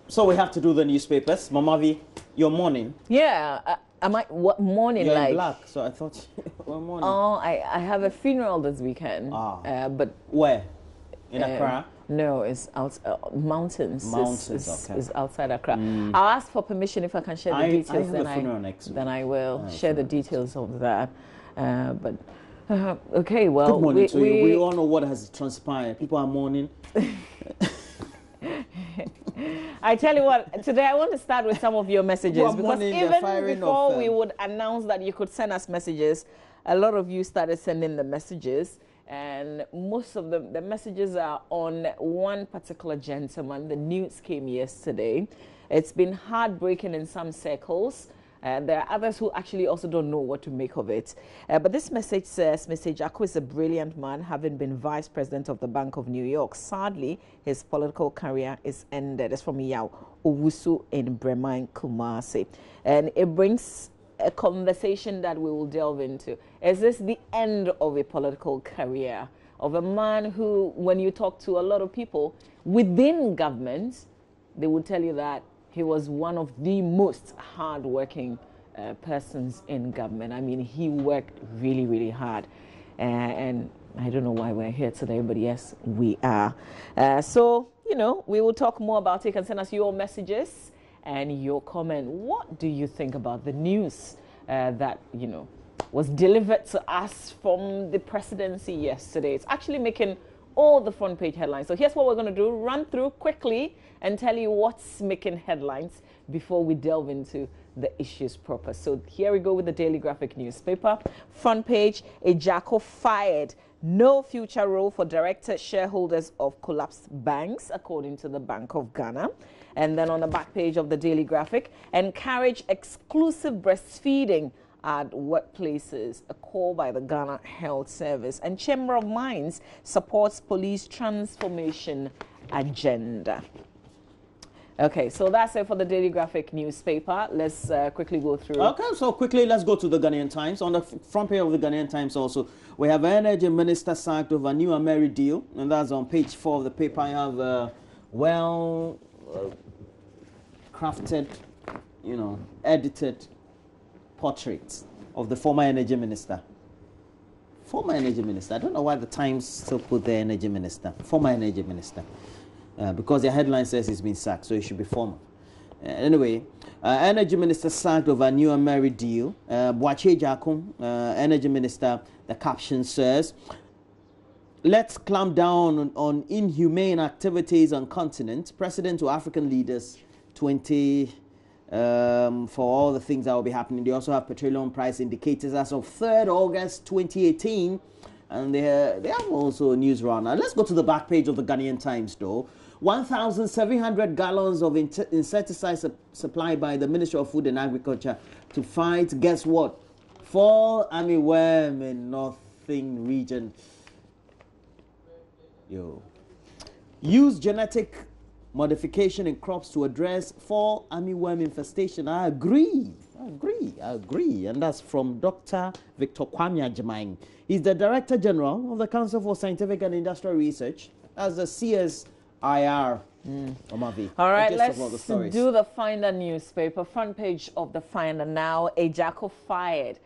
So we have to do the newspapers. Mamavi, your morning. Yeah. What morning? You're like in black, so I thought what morning. Oh, I have a funeral this weekend. But where? In Accra? No, it's out mountains. Mountains, okay. It's outside Accra. I'll ask for permission if I can share the details. I have a funeral next week. Then I will share the details of that. Okay, well, good morning to you. We all know what has transpired. People are mourning. I tell you what, today I want to start with some of your messages because even before we would announce that you could send us messages, a lot of you started sending the messages, and most of them, the messages are on one particular gentleman. The news came yesterday. It's been heartbreaking in some circles. There are others who actually also don't know what to make of it. But this message says, Mr. Jaco is a brilliant man, having been vice president of the Bank of New York. Sadly, his political career is ended. It's from Yao Owusu in Bremen, Kumasi. And it brings a conversation that we will delve into. Is this the end of a political career? Of a man who, when you talk to a lot of people within government, they will tell you that he was one of the most hard-working persons in government. I mean, he worked really, really hard. And I don't know why we're here today, but yes, we are. So, you know, we will talk more about it. You can send us your messages and your comment. What do you think about the news that, you know, was delivered to us from the presidency yesterday? It's actually making all the front page headlines. So here's what we're going to do. Run through quickly and tell you what's making headlines before we delve into the issues proper. So here we go with the Daily Graphic newspaper. Front page, Jaco fired. No future role for director shareholders of collapsed banks, according to the Bank of Ghana. And then on the back page of the Daily Graphic, encourage exclusive breastfeeding at workplaces, a call by the Ghana Health Service. And Chamber of Mines supports police transformation agenda. Okay, so that's it for the Daily Graphic newspaper. Let's quickly go through. Okay, so quickly, let's go to the Ghanaian Times. On the front page of the Ghanaian Times also, we have Energy Minister sacked over new Ameri deal, and that's on page 4 of the paper. I have crafted, you know, edited portraits of the former energy minister. Former energy minister. I don't know why the Times still put the energy minister. Former energy minister. Because the headline says he's been sacked, so it should be former. Anyway, energy minister sacked over new Ameri deal. Boakye Jaco, energy minister, the caption says, let's clamp down on inhumane activities on continent. President to African leaders, 20... for all the things that will be happening. They also have petroleum price indicators as of 3rd August 2018, and they have also a news runner. Let's go to the back page of the Ghanaian Times though. 1,700 gallons of insecticide supplied by the Ministry of Food and Agriculture to fight, guess what, fall armyworm in Northern region. Use genetic modification in crops to address fall armyworm infestation. I agree. And that's from Dr. Victor Kwame Ajimang. He's the Director General of the Council for Scientific and Industrial Research as the CSIR. Omavi. All right, let's do the Finder newspaper. Front page of the Finder now. Jaco fired.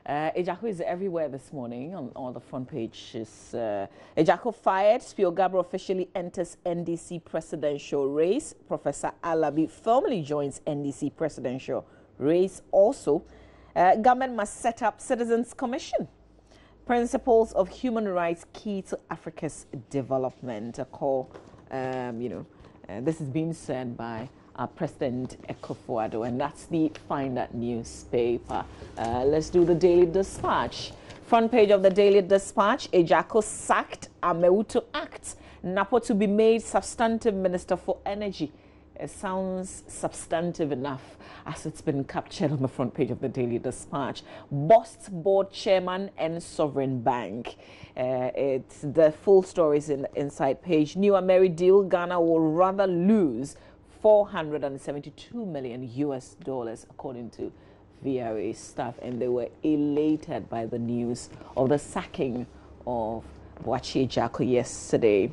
Jaco is everywhere this morning on all the front pages. Jaco fired. Spio Gabro officially enters NDC presidential race. Professor Alabi formally joins NDC presidential race also. Government must set up Citizens Commission. Principles of human rights key to Africa's development. A call, this is being said by President Akufo-Addo, and that's the Finder newspaper. Let's do the Daily Dispatch. Front page of the Daily Dispatch, Jaco sacked, Ameuto Act, Napo to be made substantive Minister for Energy. It sounds substantive enough as it's been captured on the front page of the Daily Dispatch. Bost board chairman and Sovereign Bank. It's the full stories in the inside page. New Ameri deal, Ghana will rather lose $472 million according to VRA staff, and they were elated by the news of the sacking of Boakye Jaco yesterday.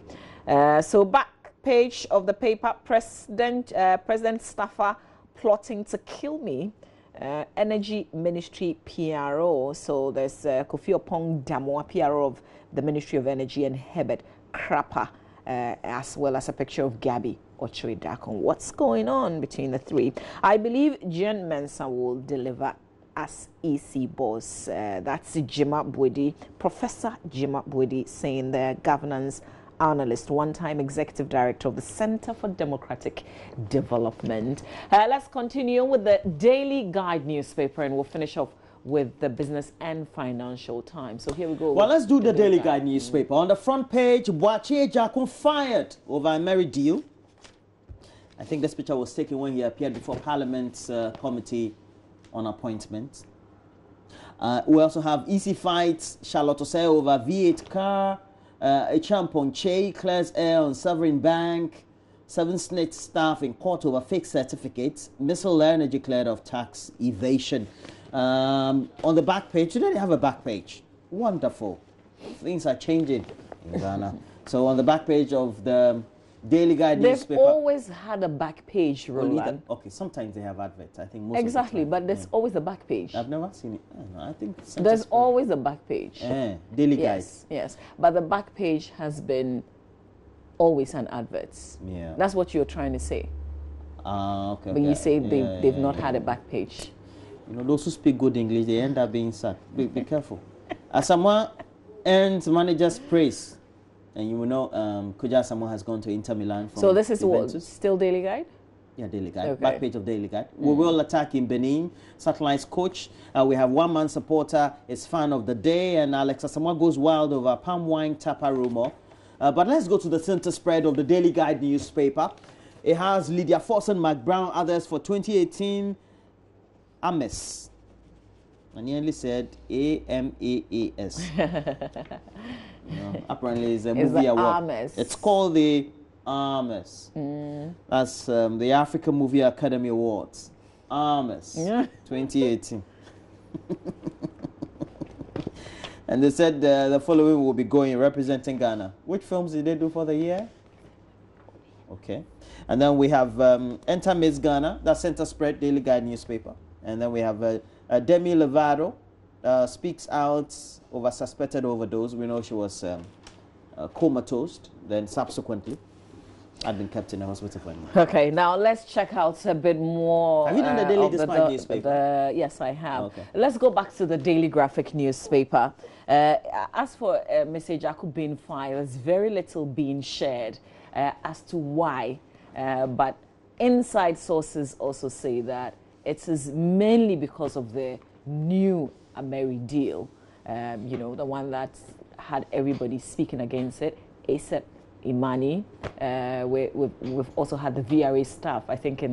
So back page of the paper, President staffer plotting to kill me. Energy Ministry PRO. So there's Kofi Opong Damoa, PRO of the Ministry of Energy, and Herbert Krapper, as well as a picture of Gabby Ochoidakon. What's going on between the three? I believe Jen Mensah will deliver as EC boss. That's Jima Bwedi, Professor Jima Bwedi, saying the governance analyst, one-time executive director of the Center for Democratic Development. Let's continue with the Daily Guide newspaper, and we'll finish off with the Business and Financial Times. So here we go. Well, let's do the Daily Guide newspaper. On the front page, Boakye Jakun fired over a married deal. I think this picture was taken when he appeared before Parliament's Committee on Appointments. We also have EC fights, Charlotte Osei over V8 car, a champ on Che, Claire's Air on Sovereign Bank, 7 snitch staff in court over fake certificates, Missile Energy cleared of tax evasion. On the back page, today they have a back page. Wonderful. Things are changing in Ghana. So on the back page of the Daily Guide newspaper. They've always had a back page, Roland. Okay, sometimes they have adverts. I think most exactly, but there's always a back page. I've never seen it. I think there's always a back page. Daily Guide. Yes, yes. But the back page has been always an adverts. Yeah. That's what you're trying to say. Okay. But you say they've not had a back page. You know, those who speak good English, they end up being sacked. Be careful. As someone earns manager's praise, and you will know, Kuja Asamoah has gone to Inter Milan. From so this is Juventus. What? Still Daily Guide? Yeah, Daily Guide. Okay. Back page of Daily Guide. We will attack in Benin. Satellites coach. We have one-man supporter is fan of the day, and Alex Asamoah goes wild over palm wine tapa rumor. But let's go to the center spread of the Daily Guide newspaper. It has Lydia Forson, McBrown, others for 2018 AMES. I nearly said AMAAS. Apparently it's a movie award. AMES. It's called the AMES. That's the African Movie Academy Awards. AMES 2018. And they said the following will be going representing Ghana. Which films did they do for the year? Okay. And then we have Enter Miss Ghana, that's center spread Daily Guide newspaper. And then we have Demi Lovato speaks out over suspected overdose. We know she was comatose, then subsequently had been kept in the hospital for a minute. Okay, now let's check out a bit more. Have you done the Daily Despite newspaper? Yes, I have. Okay. Let's go back to the Daily Graphic newspaper. As for Mr. Jacob being fired, there's very little being shared as to why. But inside sources also say that it is mainly because of the new Ameri deal, you know, the one that had everybody speaking against it, ASAP Imani. We've also had the VRA staff. I think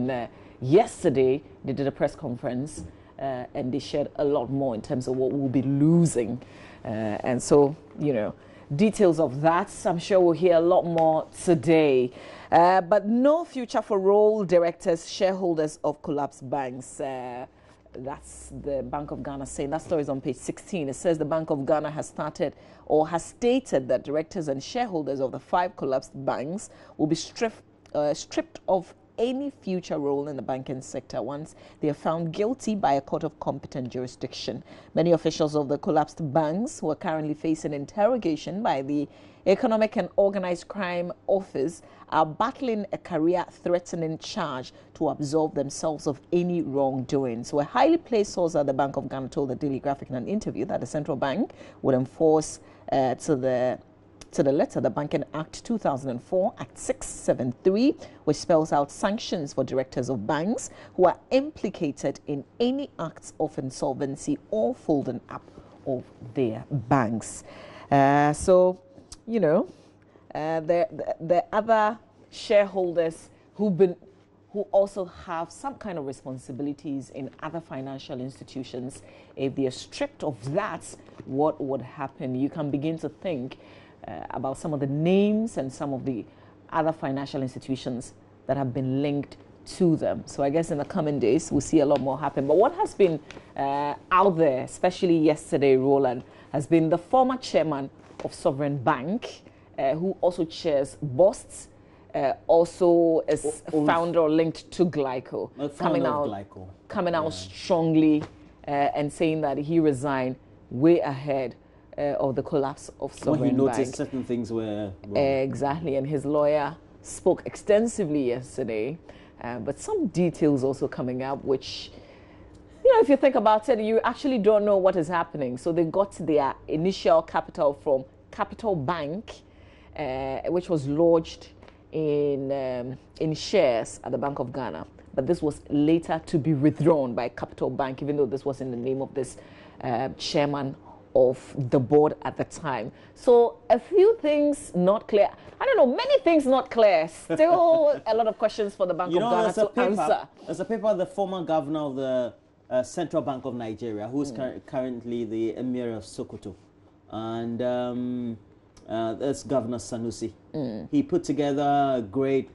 yesterday they did a press conference and they shared a lot more in terms of what we'll be losing. And so, you know, details of that, I'm sure we'll hear a lot more today. But no future for role directors, shareholders of collapsed banks. That's the Bank of Ghana saying. That story is on page 16. It says the Bank of Ghana has started or has stated that directors and shareholders of the 5 collapsed banks will be stripped of any future role in the banking sector once they are found guilty by a court of competent jurisdiction. Many officials of the collapsed banks who are currently facing interrogation by the Economic and Organized Crime Office are battling a career-threatening charge to absolve themselves of any wrongdoing. So a highly placed source at the Bank of Ghana told the Daily Graphic in an interview that the central bank would enforce to the letter the Banking Act 2004, Act 673, which spells out sanctions for directors of banks who are implicated in any acts of insolvency or folding up of their banks. So, you know, the other shareholders who also have some kind of responsibilities in other financial institutions, if they are stripped of that, what would happen? You can begin to think about some of the names and some of the other financial institutions that have been linked to them. So I guess in the coming days, we'll see a lot more happen. But what has been out there, especially yesterday, Roland, has been the former chairman of Sovereign Bank, who also chairs BOST, also is founder or linked to Glyco, coming out strongly and saying that he resigned way ahead of the collapse of Sovereign Bank. When he noticed certain things were wrong. Exactly, and his lawyer spoke extensively yesterday, but some details also coming up, which, you know, if you think about it, you actually don't know what is happening. So they got their initial capital from Capital Bank, which was lodged in shares at the Bank of Ghana. But this was later to be withdrawn by Capital Bank, even though this was in the name of this chairman of the board at the time. So a few things not clear. I don't know, many things not clear. Still a lot of questions for the Bank of Ghana to answer. There's a paper, the former governor of the Central Bank of Nigeria, who is currently the Emir of Sokoto. And that's Governor Sanusi. He put together a great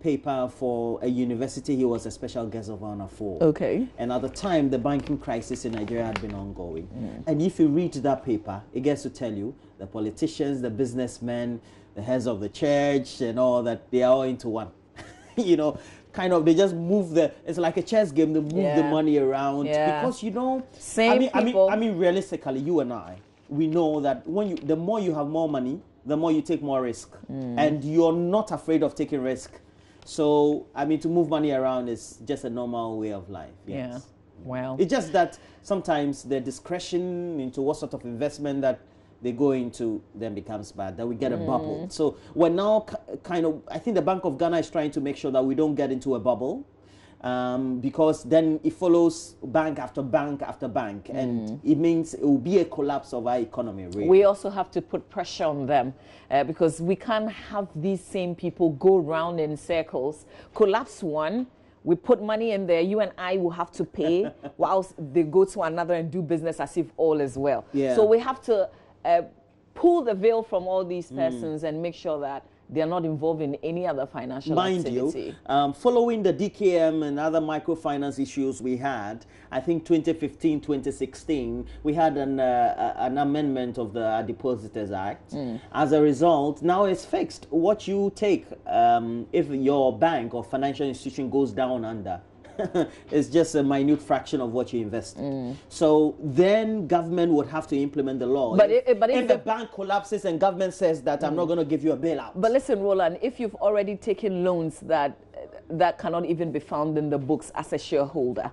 paper for a university he was a special guest of honor for. Okay. And at the time, the banking crisis in Nigeria had been ongoing. And if you read that paper, it gets to tell you the politicians, the businessmen, the heads of the church and all that, they are all into one. You know, kind of, they just move it's like a chess game, they move the money around. Because, you know, I mean, realistically, you and I, we know that the more you have more money, the more you take more risk. And you're not afraid of taking risk. So, I mean, to move money around is just a normal way of life. Yes. Yeah. Well, it's just that sometimes the discretion into what sort of investment that they go into then becomes bad, that we get a bubble. So we're now kind of, I think the Bank of Ghana is trying to make sure that we don't get into a bubble. Because then it follows bank after bank after bank, and it means it will be a collapse of our economy. Really. We also have to put pressure on them because we can't have these same people go round in circles. Collapse one, we put money in there, you and I will have to pay, whilst they go to another and do business as if all is well. So we have to pull the veil from all these persons and make sure that they are not involved in any other financial activity. You, following the DKM and other microfinance issues we had, I think 2015, 2016, we had an amendment of the Depositors Act. As a result, now it's fixed. What you take if your bank or financial institution goes down under, it's just a minute fraction of what you invest. So then government would have to implement the law. But if the bank collapses and government says that I'm not going to give you a bailout. But listen, Roland, if you've already taken loans that cannot even be found in the books as a shareholder,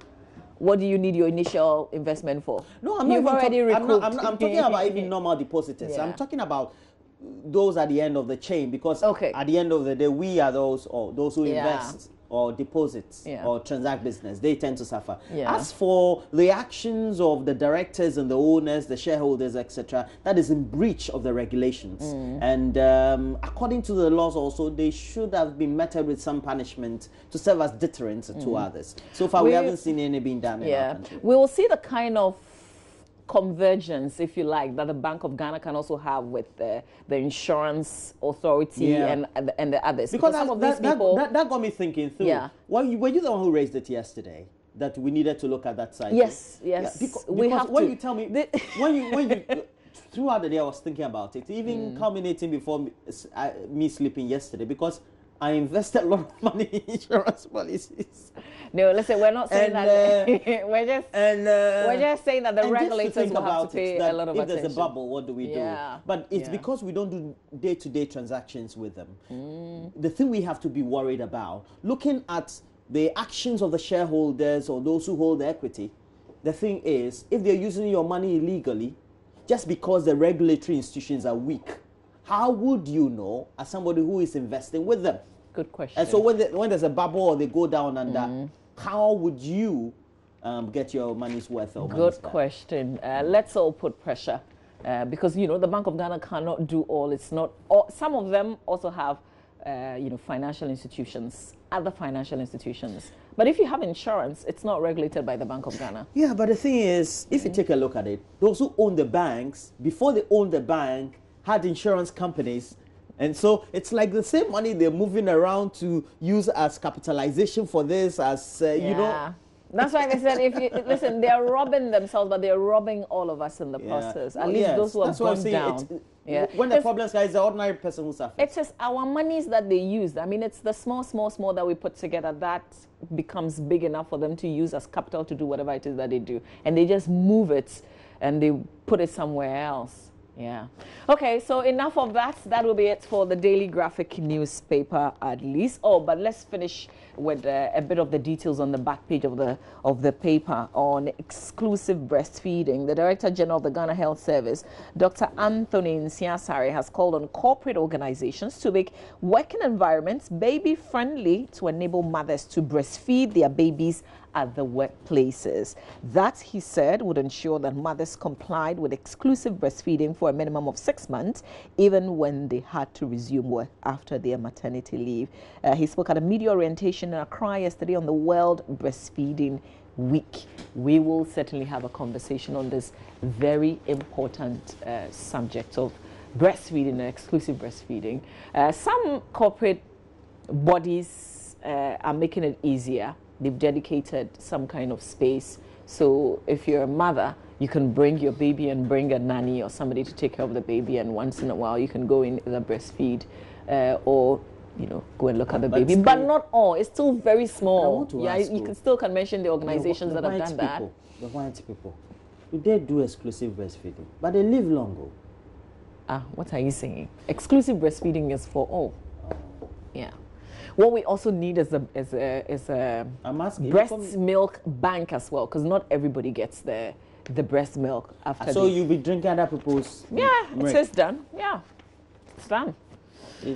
what do you need your initial investment for? No, I'm not already recouped. I'm talking about even normal depositors. I'm talking about those at the end of the chain, because at the end of the day, we are those who invest or deposits or transact business. They tend to suffer. As for the actions of the directors and the owners, the shareholders, etc., that is in breach of the regulations. And according to the laws also, they should have been meted with some punishment to serve as deterrents to others. So far, we haven't seen any being done in our country. We will see the kind of convergence, if you like, that the Bank of Ghana can also have with the insurance authority and the others. Because some of these people... That got me thinking through. Were you the one who raised it yesterday? That we needed to look at that side? Yes. Because when you tell me... when you throughout the day, I was thinking about it, even culminating before me sleeping yesterday, because I invested a lot of money in insurance policies. No, listen, we're not saying that. we're just saying that the regulators will have to pay a lot of attention. If there's a bubble, what do we do? But it's because we don't do day-to-day transactions with them. The thing we have to be worried about, looking at the actions of the shareholders or those who hold the equity, the thing is, if they're using your money illegally, just because the regulatory institutions are weak, how would you know, as somebody who is investing with them? Good question. And so when there's a bubble or they go down under, how would you get your money's worth? Or good question. Let's all put pressure because, you know, the Bank of Ghana cannot do all. It's not. Some of them also have, financial institutions, other financial institutions. But if you have insurance, it's not regulated by the Bank of Ghana. Yeah, but the thing is, if you take a look at it, those who own the banks, before they owned the bank, had insurance companies, and so it's like the same money they're moving around to use as capitalization for this, as you know. That's why they said, if you listen, they're robbing themselves, but they're robbing all of us in the process. At least those who have gone down. Yeah. When the problems guys, the ordinary person who suffers. It is our monies that they use. I mean, it's the small that we put together that becomes big enough for them to use as capital to do whatever it is that they do. And they just move it and they put it somewhere else. Yeah. Okay, so enough of that. That will be it for the Daily Graphic newspaper, at least. Oh, but let's finish with a bit of the details on the back page of the paper on exclusive breastfeeding. The Director General of the Ghana Health Service, Dr. Anthony Nsiasare, has called on corporate organizations to make working environments baby-friendly to enable mothers to breastfeed their babies at the workplaces. That, he said, would ensure that mothers complied with exclusive breastfeeding for a minimum of 6 months, even when they had to resume work after their maternity leave. He spoke at a media orientation in Accra yesterday on the World Breastfeeding Week. We will certainly have a conversation on this very important subject of breastfeeding and exclusive breastfeeding. Some corporate bodies are making it easier. They've dedicated some kind of space. So if you're a mother, you can bring your baby and bring a nanny or somebody to take care of the baby, and once in a while you can go in either breastfeed or go and look at the baby. But not all. It's still very small. Yeah, you still can mention the organizations that have done that. The white people, they do exclusive breastfeeding, but they live longer. What are you saying? Exclusive breastfeeding is for all. Yeah. What we also need is a breast milk bank as well, because not everybody gets the breast milk after. So you'll be drinking other people's milk? It's done. Yeah, it's done.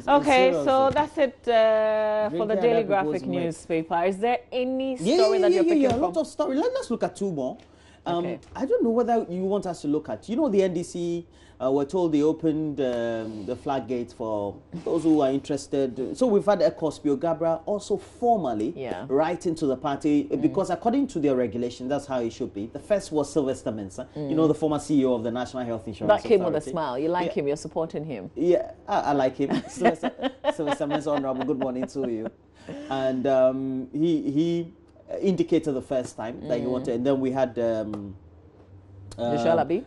Okay, so that's it for the Daily Graphic newspaper. Is there any story that you're picking from? A lot of story. Let's look at two more. I don't know whether you want us to look at, the NDC, we're told they opened the floodgates for those who are interested. So we've had Ekospio Gabra also formally writing to the party because according to their regulation, that's how it should be. The first was Sylvester Mensah, the former CEO of the National Health Insurance Authority. That came with a smile. You like him, you're supporting him. Yeah, I like him. Sylvester Mensah, Honorable, good morning to you. And he indicated the first time that he wanted, and then we had Joshua Alabi,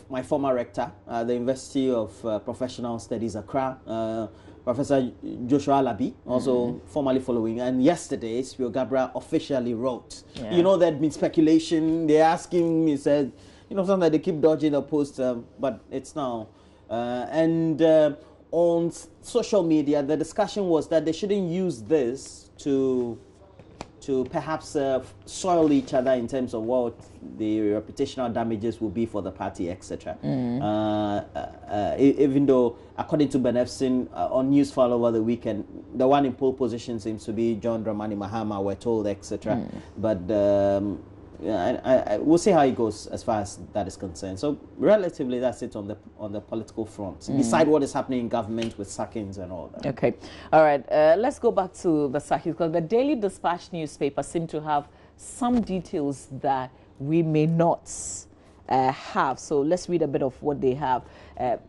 my former rector, the University of Professional Studies Accra, Professor Joshua Alabi, also formerly following. And yesterday, Spio Gabra officially wrote. There'd been speculation. They asked him. He said, something that they keep dodging the post, but it's now. On social media, the discussion was that they shouldn't use this to perhaps soil each other in terms of what the reputational damages will be for the party, etc. Even though, according to Ben on Newsfile over the weekend, the one in pole position seems to be John Dramani Mahama, we're told, etc. But we'll see how it goes as far as that is concerned. So relatively, that's it on the political front. Beside what is happening in government with sackings and all that. Okay, all right. Let's go back to the sackings, because the Daily Dispatch newspaper seemed to have some details that we may not have. So let's read a bit of what they have.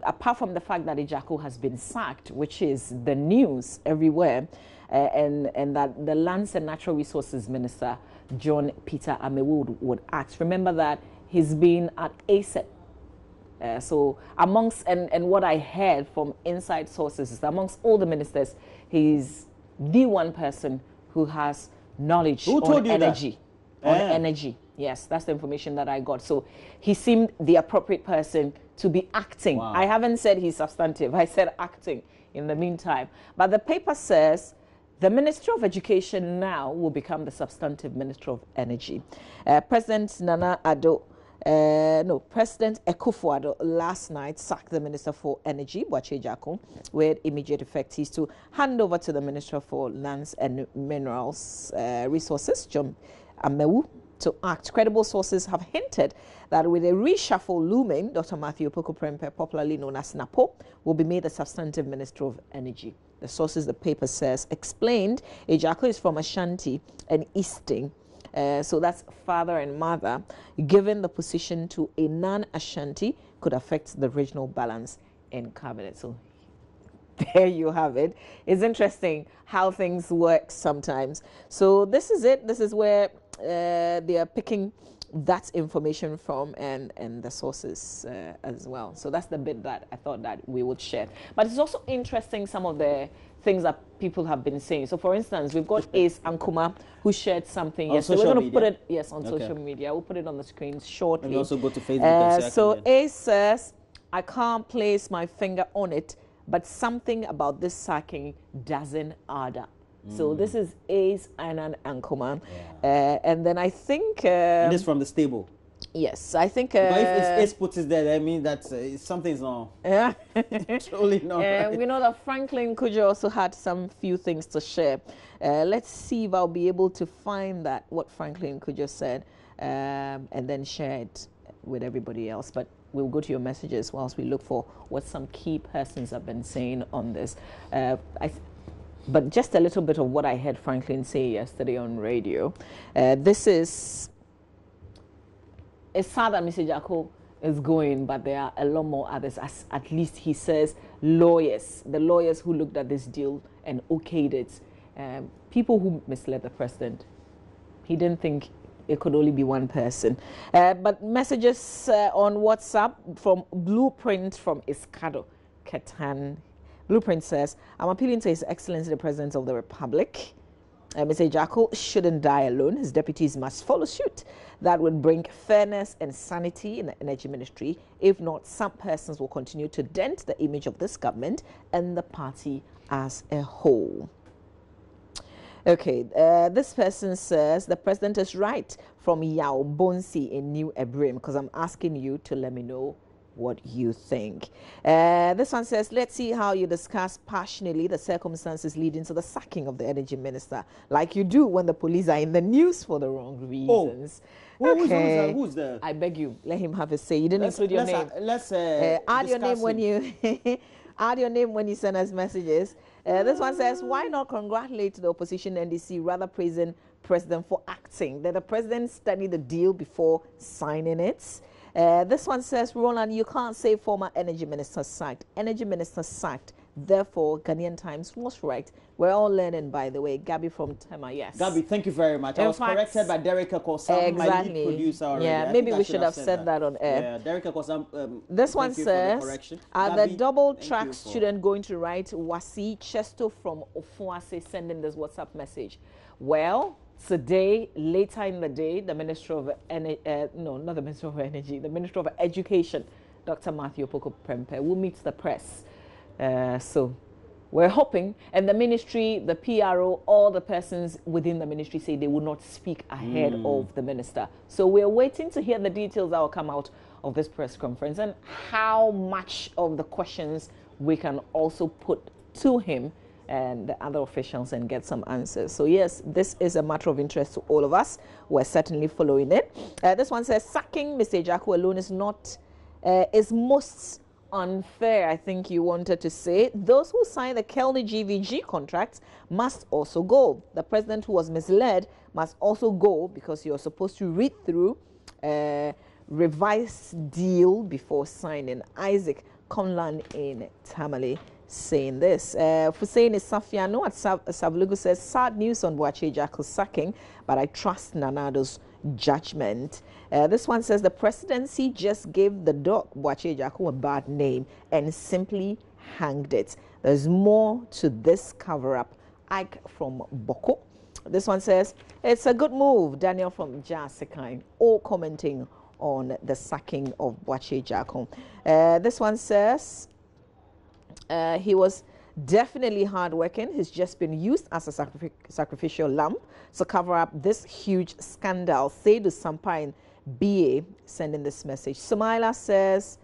Apart from the fact that Ejako has been sacked, which is the news everywhere, and that the Lands and Natural Resources Minister, John Peter Amewu, would act. Remember that he's been at ASEP. So amongst, and what I heard from inside sources is that amongst all the ministers, he's the one person who has knowledge on energy. Energy. Yes, that's the information that I got. So he seemed the appropriate person to be acting. Wow. I haven't said he's substantive. I said acting in the meantime. But the paper says the Ministry of Education now will become the substantive Ministry of Energy. President President Akufo-Addo last night sacked the Minister for Energy, Boakye Ejako, with immediate effect. He's to hand over to the Minister for Lands and Minerals Resources, John Amewu, to act. Credible sources have hinted that with a reshuffle looming, Dr. Matthew Opoku-Prempeh, popularly known as NAPO, will be made the substantive Minister of Energy. The sources, the paper says, explained Ejako is from Ashanti and Easting. So that's father and mother. Given the position to a non-Ashanti could affect the regional balance in cabinet. So there you have it. It's interesting how things work sometimes. So this is it. This is where they are picking that information from and the sources as well. So that's the bit that I thought that we would share. But it's also interesting some of the things that people have been saying. So for instance, we've got Ace Ankuma who shared something yesterday. We're going to put it, on social media. We'll put it on the screen shortly. And we also go to Facebook and say, so Ace says, I can't place my finger on it, but something about this sacking doesn't add up. So this is Ace and Ankuma. Yeah. And then I think... and this from the stable. Yes, I think... but if Ace puts it there, that means that something's not... Yeah. Truly not right. We know that Franklin Kujo also had some few things to share. Let's see if I'll be able to find that, what Franklin Kujo said, and then share it with everybody else. But we'll go to your messages whilst we look for what some key persons have been saying on this. But just a little bit of what I heard Franklin say yesterday on radio. This is... It's sad that Mr. Jacko is going, but there are a lot more others. As at least he says lawyers, the lawyers who looked at this deal and okayed it, people who misled the president. He didn't think it could only be one person. But messages on WhatsApp from Blueprint from Iskado, Ketan. Blueprint says, I'm appealing to His Excellency the President of the Republic. Mr. Jacko shouldn't die alone. His deputies must follow suit. That would bring fairness and sanity in the energy ministry. If not, some persons will continue to dent the image of this government and the party as a whole. Okay, this person says, the president is right, from Yao Bonsi in New Ebrim, because I'm asking you to let me know what you think. This one says, let's see how you discuss passionately the circumstances leading to the sacking of the energy minister, like you do when the police are in the news for the wrong reasons. Okay. Who's there? I beg you, let him have a say. You didn't include your name. Let's add your name when you add your name when you send us messages. This one says, why not congratulate the opposition NDC, rather praising president for acting? Did the president study the deal before signing it? This one says, Roland, you can't say former energy minister sacked. Energy minister sacked. Therefore, Ghanaian Times was right. We're all learning, by the way. Gabby from Tema, yes. Gabby, thank you very much. I was corrected by Derek Akosam, my lead producer already. Yeah, maybe we should have said that on air. Yeah, Derek Akosam, this one says, are the double track student going to write Wasi Chesto from Ofuase sending this WhatsApp message? Well, today, later in the day, the Minister of Energy, no, not the Minister of Energy, the Minister of Education, Dr. Matthew Poko Prempe, will meet the press. So we're hoping, and the ministry, the PRO, all the persons within the ministry say they will not speak ahead of the minister. So we're waiting to hear the details that will come out of this press conference and how much of the questions we can also put to him and the other officials and get some answers. So yes, this is a matter of interest to all of us. We're certainly following it. This one says, sacking Mr. Jacko alone is not, is most unfair, I think you wanted to say. Those who signed the Kelly GVG contracts must also go. The president who was misled must also go, because you're supposed to read through revised deal before signing. Isaac Conlan in Tamale saying this. Hussein Safiano at Savlugu says, sad news on Boakye Jacko's sacking, but I trust Nanado's judgment. This one says, the presidency just gave the dog Boakye Jacko a bad name and simply hanged it. There's more to this cover-up. Ike from Boko. This one says, it's a good move. Daniel from Jasekine, all commenting on the sacking of Boakye Jacko. This one says, he was definitely hardworking. He's just been used as a sacrificial lamb to cover up this huge scandal. Seydou Sampain BA sending this message. Sumaila says,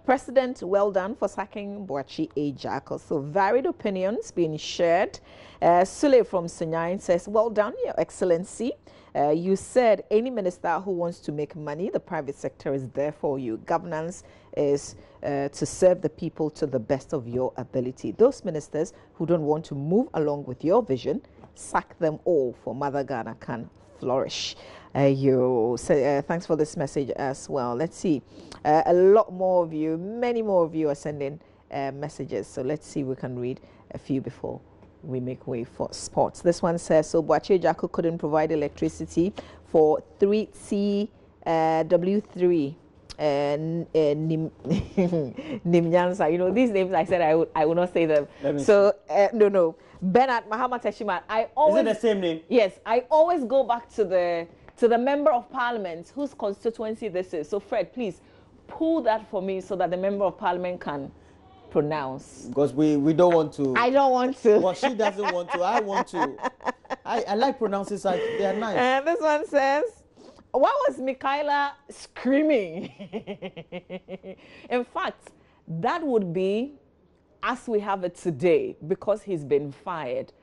President, well done for sacking Boakye Jacko. So varied opinions being shared. Sule from Sunyain says, well done, Your Excellency. You said any minister who wants to make money, the private sector is there for you. Governance is to serve the people to the best of your ability. Those ministers who don't want to move along with your vision, sack them all, for Mother Ghana can flourish. Thanks for this message as well. Let's see. A lot more of you, many more of you are sending messages. So let's see if we can read a few before we make way for sports. This one says, so Boakye Jacko couldn't provide electricity for 3CW3. Nimnyansa. You know, these names I said I would not say them. So, no. Bernard Mahamat Eshiman. Is it the same name? Yes. I always go back to the member of parliament whose constituency this is. So, Fred, please pull that for me so that the member of parliament can pronounce. Because we don't want to. I don't want to. Well, she doesn't want to. I want to. I like pronouncing such. They are nice. And this one says, why was Michaela screaming? In fact, that would be as we have it today because he's been fired.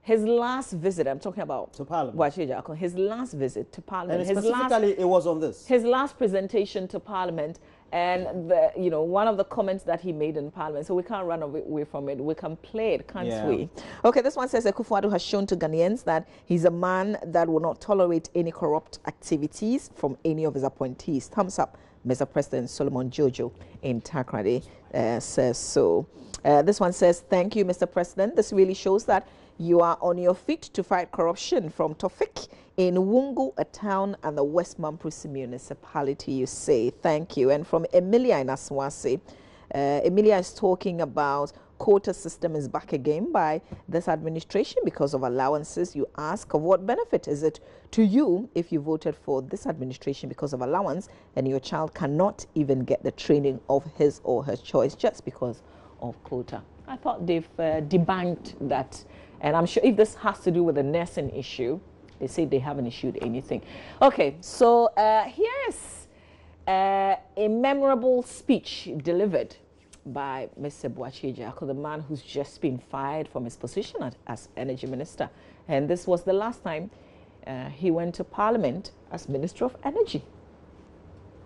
His last visit, I'm talking about to Parliament. His last visit to Parliament. And specifically, it was on this. His last presentation to Parliament, and one of the comments that he made in Parliament. So we can't run away from it. We can play it, can't we? Okay, this one says Akufo-Addo has shown to Ghanaians that he's a man that will not tolerate any corrupt activities from any of his appointees. Thumbs up, Mr. President Solomon Jojo in Takrady says so. This one says, thank you, Mr. President. This really shows that you are on your feet to fight corruption. From Tofik in Wungu, a town and the West Mamprus municipality, you say. Thank you. And from Emilia in Aswasi, Emilia is talking about quota system is back again by this administration because of allowances. You ask, of what benefit is it to you if you voted for this administration because of allowance and your child cannot even get the training of his or her choice just because of quota? I thought they've debunked that. And I'm sure if this has to do with the nursing issue, they say they haven't issued anything. Okay, so here is a memorable speech delivered by Mr. Boakye Agyarko, the man who's just been fired from his position as Energy Minister. And this was the last time he went to Parliament as Minister of Energy.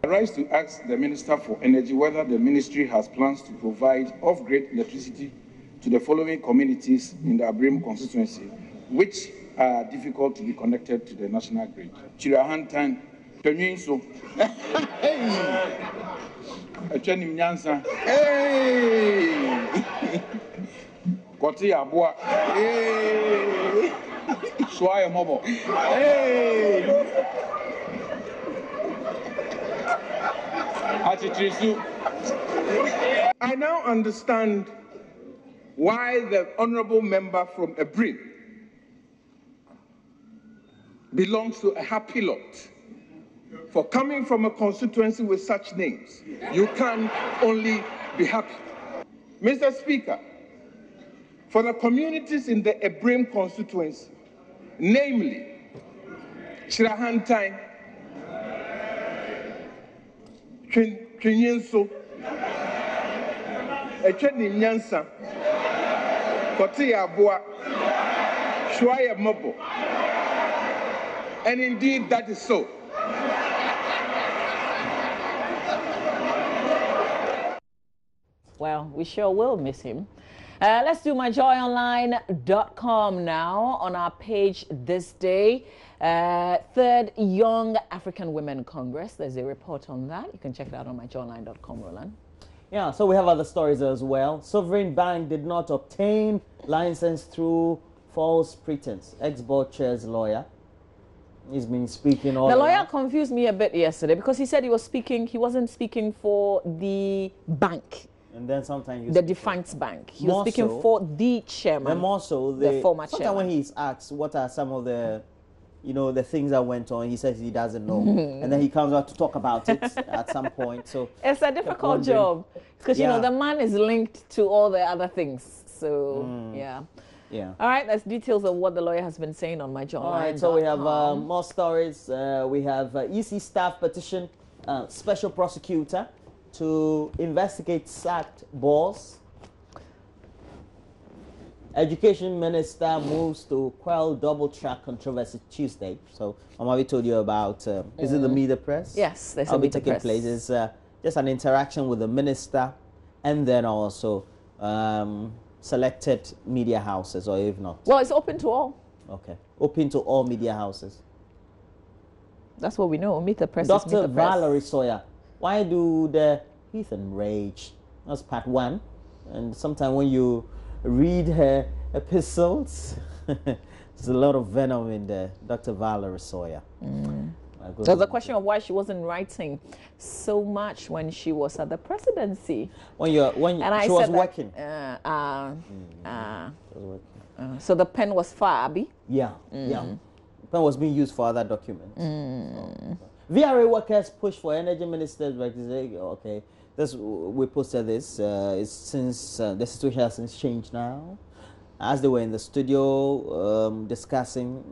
I rise to ask the Minister for Energy whether the ministry has plans to provide off-grid electricity to the following communities in the Abrim constituency, which are difficult to be connected to the national grid. Chirahantan, Penyinso, Echenim Nyansa, Koti Abua, Swaya Mobo. I now understand why the honorable member from Abrim belongs to a happy lot. For coming from a constituency with such names, you can only be happy. Mr. Speaker, for the communities in the Abrim constituency, namely Chirahantan, Trinyenso, Echenim Nyansa, Koti Abua, Swaya Mobo. And indeed, that is so. Well, we sure will miss him. Let's do myjoyonline.com now on our page this day. Third Young African Women Congress. There's a report on that. You can check it out on myjoyonline.com, Roland. Yeah, so we have other stories as well. Sovereign Bank did not obtain license through false pretense. Ex-board chair's lawyer. He's been speaking all The lawyer confused me a bit yesterday because he said he wasn't speaking for the bank. And then sometimes the defunct bank. He was speaking for the chairman. And more so, the former chairman. Sometimes when he's asked what are some of the, the things that went on, he says he doesn't know. And then he comes out to talk about it at some point. So it's a difficult job because, the man is linked to all the other things. So, yeah. All right, that's details of what the lawyer has been saying on myjoyonline.com. All right, so we have more stories. We have EC staff petition, special prosecutor to investigate sacked boss. Education minister moves to quell double track controversy Tuesday. So, Mama, told you about, is it the media press? Yes, there's a media press. Place. It's just an interaction with the minister and then also selected media houses, or if not. Well, it's open to all. Okay. Open to all media houses. That's what we know. Meet the press. Dr. Valerie Sawyer. Why do the heathen rage? That's part one. And sometimes when you read her epistles, there's a lot of venom in there. Dr. Valerie Sawyer. So the question of why she wasn't writing so much when she was at the presidency. When she was working. So the pen was for Abby? Yeah, yeah. The pen was being used for other documents. So. VRA workers push for energy minister's recognition. Okay, we posted this. It's since the situation has since changed now. As they were in the studio discussing,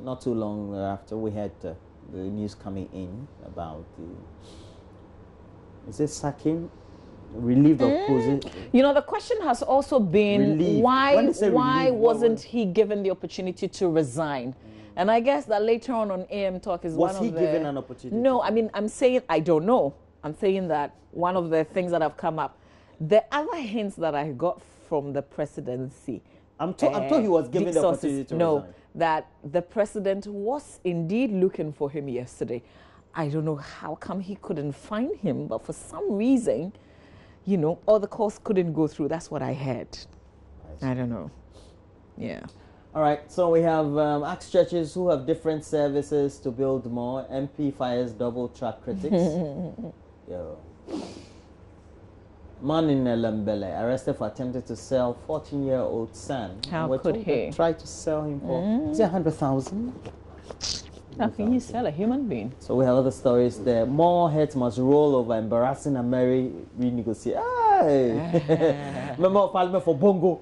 not too long after, we had the news coming in about the sacking, relieved opposition. You know, the question has also been why wasn't he given the opportunity to resign? And I guess that later on AM Talk is one of the... Was he given an opportunity? No, I mean, I'm saying, I don't know. I'm saying that one of the things that have come up, the other hints that I got from the presidency... I'm told he was given the opportunity to resign. That the president was indeed looking for him yesterday. I don't know how come he couldn't find him, but for some reason, you know, all the calls couldn't go through. That's what I heard. I don't know. Yeah. All right, so we have asked churches who have different services to build more. MP fires double track critics. Yo. Man in Lambele arrested for attempting to sell 14-year-old son. How could he? Try to sell him for, is it 100,000? How can you sell a human being? So we have other stories there. More heads must roll over embarrassing and Mary renegotiate. Hey! Member of Parliament for Bongo,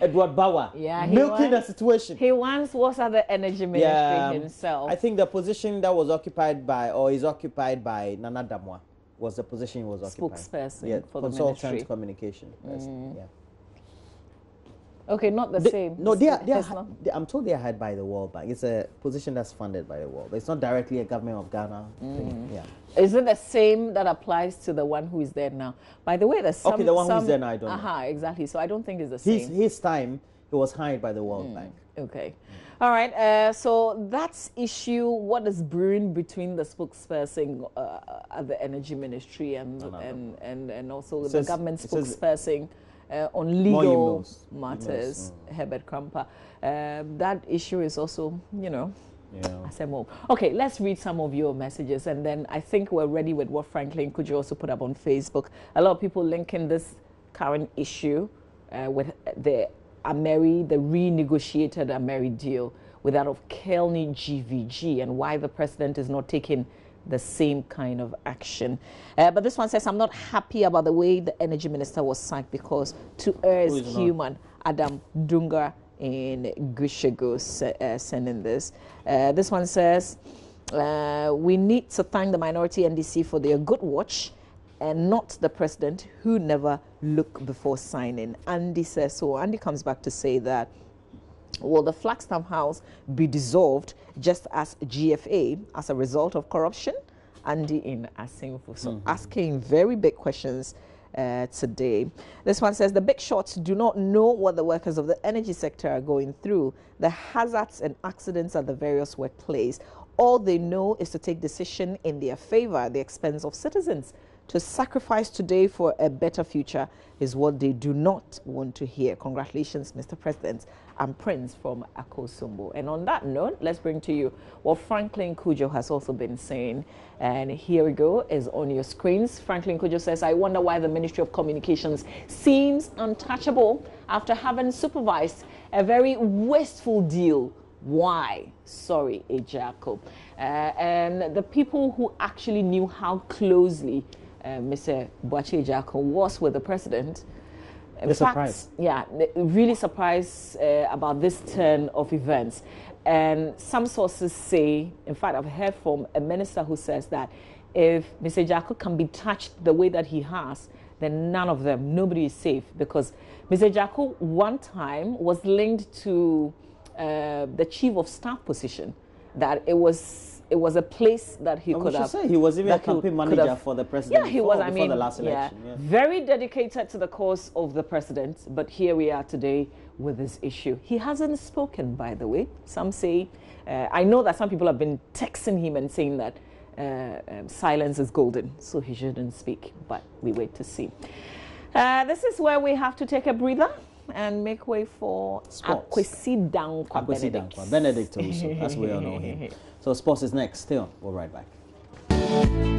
Edward Bauer. Yeah, milking the situation. He once was at the energy ministry himself. I think the position that was occupied by, or is occupied by Nana Damwa, was the position he was occupied. Spokesperson for the consultant ministry. Communication person. Yeah. Okay, not the same. No, I'm told they are hired by the World Bank. It's a position that's funded by the World Bank. It's not directly a government of Ghana thing. Yeah. Is it the same that applies to the one who is there now? By the way, there's some... Okay, the one who's there now, I don't know. Exactly. So I don't think it's the same. His time, he was hired by the World Bank. Okay. All right. So that's issue. What is brewing between the spokesperson at the Energy Ministry and also the government spokesperson on legal matters, Herbert Krampa. That issue is also, you know, okay, let's read some of your messages, and then I think we're ready with what Franklin could you also put up on Facebook. A lot of people linking this current issue with the renegotiated Ameri deal with that of Kelny GVG, and why the president is not taking the same kind of action. But this one says, I'm not happy about the way the energy minister was sacked because to err is human. Adam Dunga in Gushego sending this. This one says, we need to thank the minority NDC for their good watch and not the president who never looked before signing. Andy says so. Andy comes back to say that, will the Flagstaff House be dissolved just as GFA as a result of corruption? Andy in Asinfo. So asking very big questions today. This one says, the big shots do not know what the workers of the energy sector are going through, the hazards and accidents at the various workplaces. All they know is to take decision in their favor at the expense of citizens. To sacrifice today for a better future is what they do not want to hear. Congratulations, Mr. President. I'm Prince from Akosombo. And on that note, let's bring to you what Franklin Kujo has also been saying. And here we go, is on your screens. Franklin Kujo says, I wonder why the Ministry of Communications seems untouchable after having supervised a very wasteful deal. Why? Sorry, Ejako. And the people who actually knew how closely Mr. Boachi Ejako was with the president, surprised. Yeah, really surprised about this turn of events. And some sources say, in fact, I've heard from a minister who says that if Mr. Ejako can be touched the way that he has, then none of them, nobody is safe. Because Mr. Ejako one time was linked to the chief of staff position, that it was a place that he could have. He was even a campaign manager for the president. Yeah, he was. I mean, the last election. Yeah, very dedicated to the cause of the president. But here we are today with this issue. He hasn't spoken, by the way. Some say, I know that some people have been texting him and saying that silence is golden, so he shouldn't speak. But we wait to see. This is where we have to take a breather and make way for Akwesi Dankwa Benedict. Benedict also, as we all know him. So So sports is next. Stay on. We'll be right back.